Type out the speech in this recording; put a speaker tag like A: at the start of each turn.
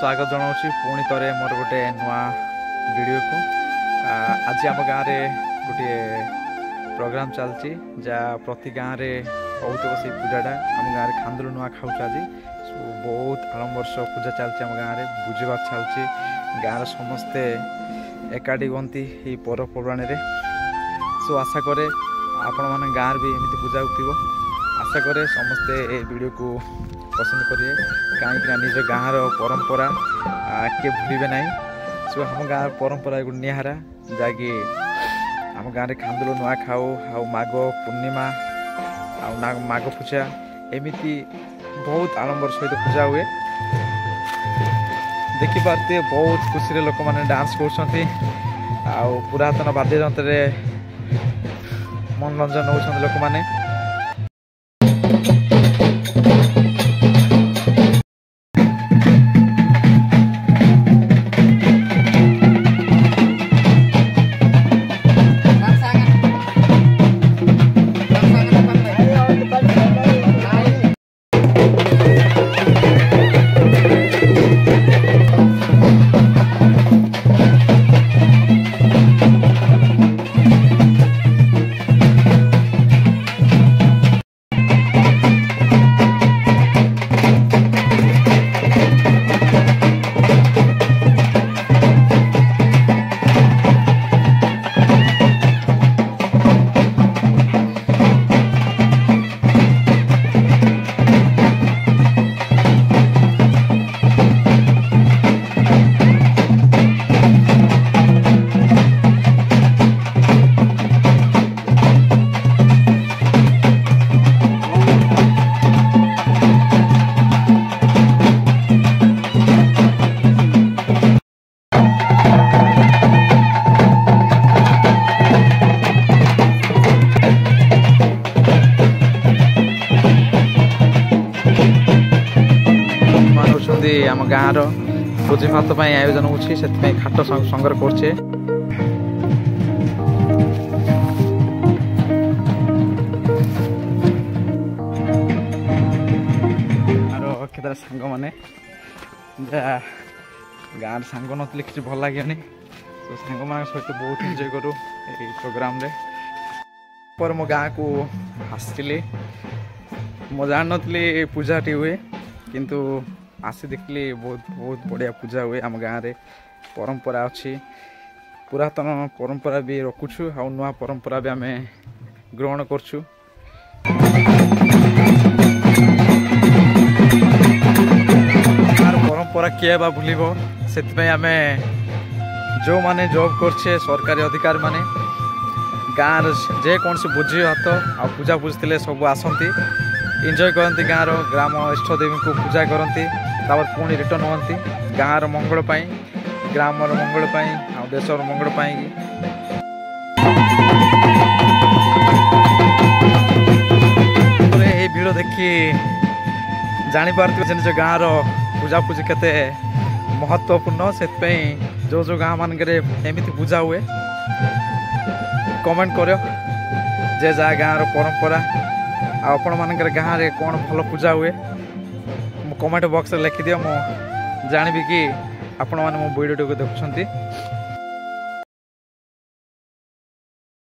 A: स्वागत जनाऊँ पुणी थे मोर गोटे नुआ वीडियो को। आज आम गाँव में गोटे प्रोग्राम चलती जहाँ प्रति गाँव में होता से पूजाटा आम गाँव में खांदुल नुआ खाऊ आज बहुत आड़म्बर पूजा चलती आम गाँव में बुझीबात चलती गाँव समस्ते एकाठी गंती पर्वपर्वाणी सो आशा करे आपण मान गाँव भी एमती पूजा होती आशा करे समस्ते ये वीडियो को पसंद करिए कहीं निज गाँव परंपरा किए भूलिबे नहीं। सो हम गाँव परंपरा गोटे निहारा जहाँकि आम गाँव में खांदुल नुआ खाऊ माघ पूर्णिमा माघ पूजा एमती बहुत आडंबर सहित पूजा हुए देखिपारे बहुत खुशी लोक मैंने डांस कर पुरातन वाद्य यंत्र मनोरंजन होती लोक मैंने। आम गाँव भोजी भात आयोजन होती खाट संगर करछे केतरा सांग माने गाँव सांग नथले किसी भल लगे तो सांग मान सहित बहुत एंजॉय करूँ ये प्रोग्राम रे पर मो गाँ को आसली मो जान नी पूजाटी हुए किंतु आसी देखली बहुत बहुत बढ़िया पूजा हुए आम गाँव में परंपरा अच्छी पुरातन परंपरा भी रखुछु आ नुआ परंपरा भी आम ग्रहण करछु। परंपरा किए बा भूलिबो सेति आम जो माने जॉब करछे सरकारी अधिकारी माने गाँव जे कौन से भोजी हाथ आ पूजा पूजते सब आसती एंजॉय करती गाँव ग्राम इष्ट देवी को पूजा करती पुणी रिटर्न होती गाँव मंगल ग्राम मंगल देश मंगल भिड़ देखी जापारे निज गाँव पूजा पूजी केते महत्वपूर्ण से जो जो गाँव मानक एमती पूजा हुए कमेंट कर जे जा गाँव परंपरा आपण मानकर गाँव में कौन भल पूजा हुए कमेंट बॉक्स लिखिदियो मु जानिबी कि आपण माने मो वीडियो को देखुछंती।